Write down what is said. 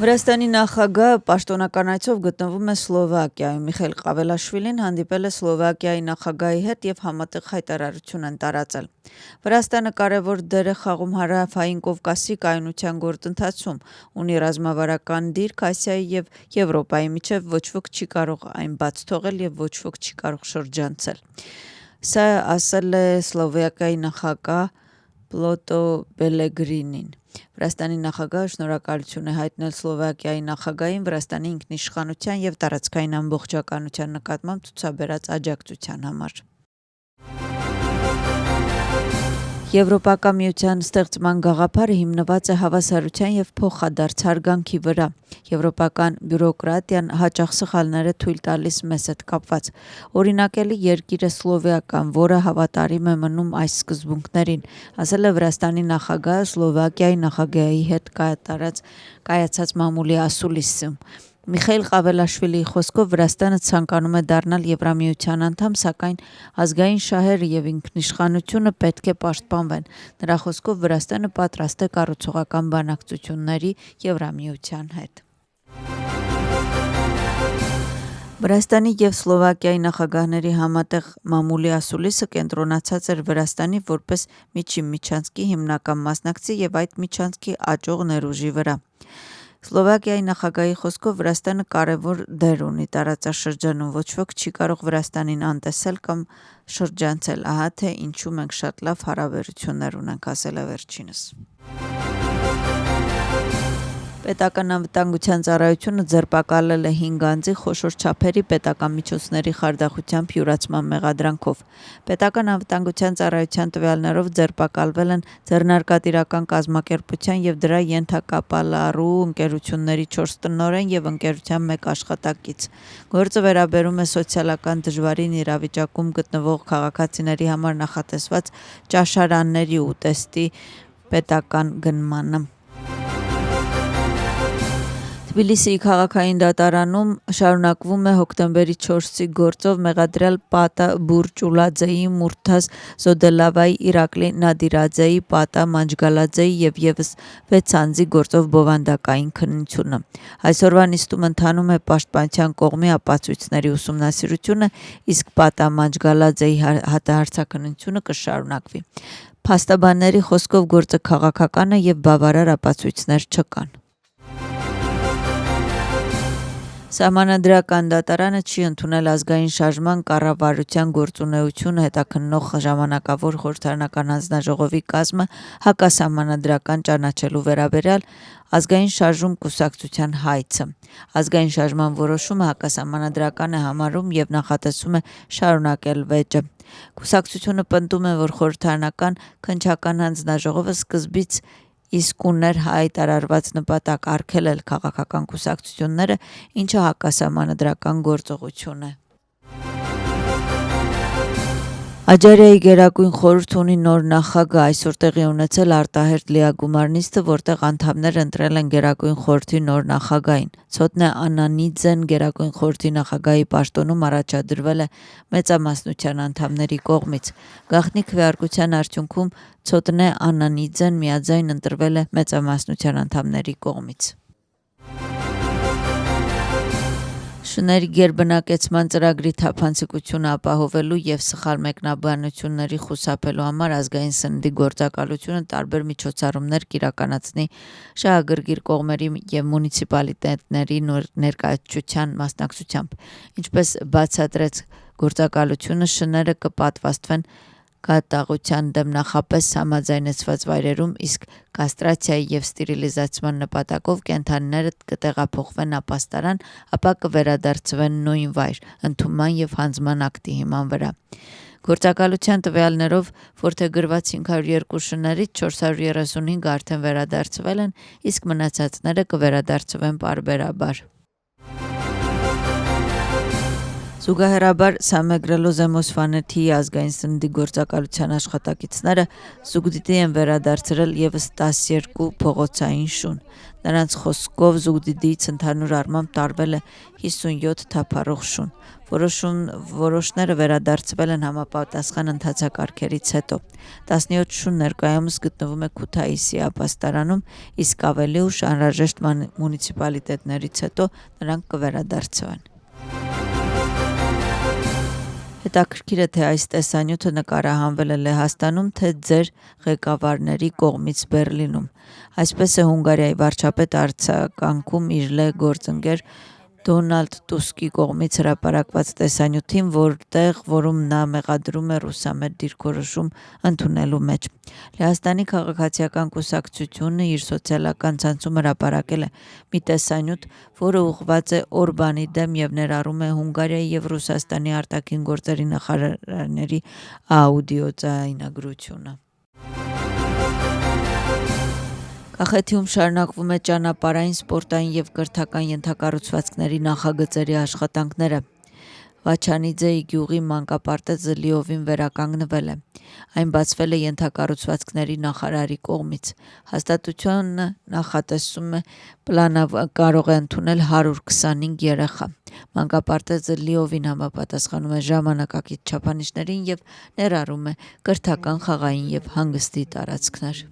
Վրաստանի նախագահը պաշտոնական այցով գտնվում է Սլովակիայում։ Միխայիլ Ղավելաշվիլին հանդիպել է Սլովակիայի նախագահի հետ եւ համատեղ հայտարարություն են տարածել։ Վրաստանը կարևոր դեր է խաղում Հարավային Կովկասի կայունության գործընթացում, ունի ռազմավարական դիրք Ասիայի եւ Եվրոպայի միջև ոչ ոք չի կարող այն բաց թողել եւ ոչ ոք չի կարող շրջանցել։ Սա ասել է Սլովակիայի նախագահ Պլոտո Պելեգրինին։ Վրաստանի նախագահը շնորհակալություն է հայտնել Սլովակիայի նախագահին Վրաստանի ինքնիշխանության եւ տարածքային ամբողջականության նկատմամբ ցուցաբերած աջակցության համար։ Եվրոպական միության ստեղծման գաղափարը հիմնված է հավասարության եւ փոխադարձ հարգանքի վրա։ Եվրոպական բյուրոկրատիան հաճախ սխալներ է թույլ տալիս մեզ հետ կապված։ Օրինակելի երկիրը Սլովակիան, որը հավատարիմ է մնում այս սկզբունքներին, ասել է Վրաստանի նախագահը Սլովակիայի նախագահի հետ կայացած մամուլի ասուլիսում։ Միխայիլ Ղավելաշվիլիի խոսքով Վրաստանը ցանկանում է դառնալ Եվրամիության անդամ, սակայն ազգային շահերը եւ ինքնիշխանությունը պետք է պաշտպանվեն։ Նրա խոսքով Վրաստանը պատրաստ է կառուցողական բանակցությունների Եվրամիության հետ։ Վրաստանի եւ Սլովակիայի նախագահների համատեղ մամուլի ասուլիսը կենտրոնացած էր Վրաստանի որպես միջին միջանցքի հիմնական մասնակցի եւ այդ միջանցքի աճող ներուժի վրա։ Սլովակիայի նախագահի խոսքով Վրաստանը կարևոր դեր ունի տարածաշրջանում, ոչ ոք չի կարող Վրաստանին անտեսել կամ շրջանցել, ահա թե ինչու մենք շատ լավ հարաբերություններ ունենք, ասել է վերջինս։ Պետական անվտանգության ծառայությունը ձերբակալել է 5 անձի խոշոր չափերի պետական միջոցների խարդախությամբ յուրացման մեղադրանքով։ Պետական անվտանգության ծառայության տվյալներով ձերբակալվել են ձեռնարկատիրական կազմակերպության եւ դրա ենթակապալառու ընկերությունների 4 տնօրեն եւ ընկերության 1 աշխատակից։ Գործը վերաբերում է սոցիալական դժվարին իրավիճակում գտնվող քաղաքացիների համար նախատեսված ճաշարանների ուտեստի պետական գնմանը։ Թբիլիսիի քաղաքային դատարանում շարունակվում է հոկտեմբերի 4-ի գործով մեղադրյալ Պատա Բուրճուլաձեի, Մուրթազ Զոդելավայի, Իրակլի Նադիրաձեի, Պատա Մանջգալաձեի եւ եւս 6 անձի գործով բովանդակային քննությունը։ Այսօրվա նիստում ընթանում է պաշտպանության կողմի ապացույցների ուսումնասիրությունը, իսկ Պատա Մանջգալաձեի հատահարձակնությունը կշարունակվի։ Փաստաբանների խոսքով գործը քաղաքական է եւ բավարար ապացույցներ չկան։ Սահմանադրական դատարանը չի ընդունել ազգային շարժման կառավարության գործունեությունը հետաքննող ժամանակավոր խորհրդարանական հանձնաժողովի կազմը հակասահմանադրական ճանաչելու վերաբերյալ ազգային շարժում կուսակցության հայցը։ Ազգային շարժման որոշումը հակասահմանադրական է համարում եւ նախատեսում է շարունակել վեճը։ Կուսակցությունը պնդում է, որ խորհրդարանական քննչական հանձնաժողովը սկզբից իսկ ուներ հայտարարված նպատակ արգելել քաղաքական կուսակցությունները, ինչը հակասահմանադրական գործողություն է։ Աջարիայի գերագույն խորհուրդ ունի նոր նախագահ, այսօր տեղի ունեցել արտահերտ լիագումար նիստը, որտեղ անդամները ընտրել են գերագույն խորհրդի նոր նախագահին։ Ցոտնե Անանիձեն գերագույն խորհրդի նախագահի պաշտոնում առաջադրվել է մեծամասնության անդամների կողմից։ Գաղտնի քվեարկության արդյունքում Ցոտնե Անանիձեն միաձայն ընտրվել է մեծամասնության անդամների կողմից։ Շների գերբնակեցման ծրագրի թափանցիկությունը ապահովելու եւ սխալ մեկնաբանությունների խուսափելու համար ազգային սննդի գործակալությունը տարբեր միջոցառումներ կիրականացնի շահագրգիռ կողմերի եւ մունիցիպալիտետների ներկայացության մասնակցությամբ։ Ինչպես բացատրեց գործակալությունը, շները կպատվաստվեն կատաղության դեմ նախապես համաձայնեցված վայրերում, իսկ կաստրացիայի եւ ստերիլիզացիան նպատակով կենդանիները կտեղափոխվեն ապաստարան, ապա կվերադարձվեն նույն վայր, ընդունման եւ հանձնման ակտի հիման վրա։ Գործակալության տվյալներով որդեգրված 502 շներից 435 արդեն վերադարձվել են, իսկ մնացածները կվերադարձվեն պարբերաբար։ Զուգահեռաբար Սամեգրելո Զեմոսվանեթի ազգային սննդի գործակալության աշխատակիցները Զուգդիդի են վերադարձրել եւս 12 փողոցային շուն։ Նրանց խոսքով Զուգդիդից ընդհանուր առմամբ տարվել է 57 թափառող շուն։ Որոշները վերադարձվել են համապատասխան ընթացակարգերից հետո։ 17 շուն ներկայումս գտնվում է Քութայիսի ապաստարանում, իսկ ավելի ուշ անհրաժեշտ մունիցիպալիտետներից հետո նրանք կվերադարձվեն։ Հետաքրքիր է, թե այս տեսանյութը նկարահանվել է Լեհաստանում, թե ձեր ղեկավարների կողմից Բեռլինում։ Այսպես է Հունգարիայի վարչապետ արձագանքում իր լեհ գործընկեր Դոնալդ Տուսկի կողմից հրապարակված տեսանյութին, որում նա մեղադրում է ռուսամետ դիրքորոշում ընդունելու մեջ։ Լեհաստանի քաղաքացիական կուսակցությունը իր սոցիալական ցանցում հրապարակել է մի տեսանյութ, որը ուղղված է Օրբանի դեմ եւ ներառում է Հունգարիայի եւ Ռուսաստանի արտաքին գործերի նախարարների աուդիոձայնագրությունը։ Կախեթիում շարունակվում է ճանապարհային, սպորտային եւ կրթական ենթակառուցվածքների նախագծերի աշխատանքները։ Վաչանիձեի գյուղի մանկապարտեզը լիովին վերականգնվել է։ Այն բացվել է ենթակառուցվածքների նախարարի կողմից։ Հաստատությունը նախատեսում է կարող է ընդունել 125 երեխա։ Մանկապարտեզը լիովին համապատասխանում է ժամանակակից չափանիշներին եւ ներառում է կրթական, խաղային եւ հանգստի տարածքներ։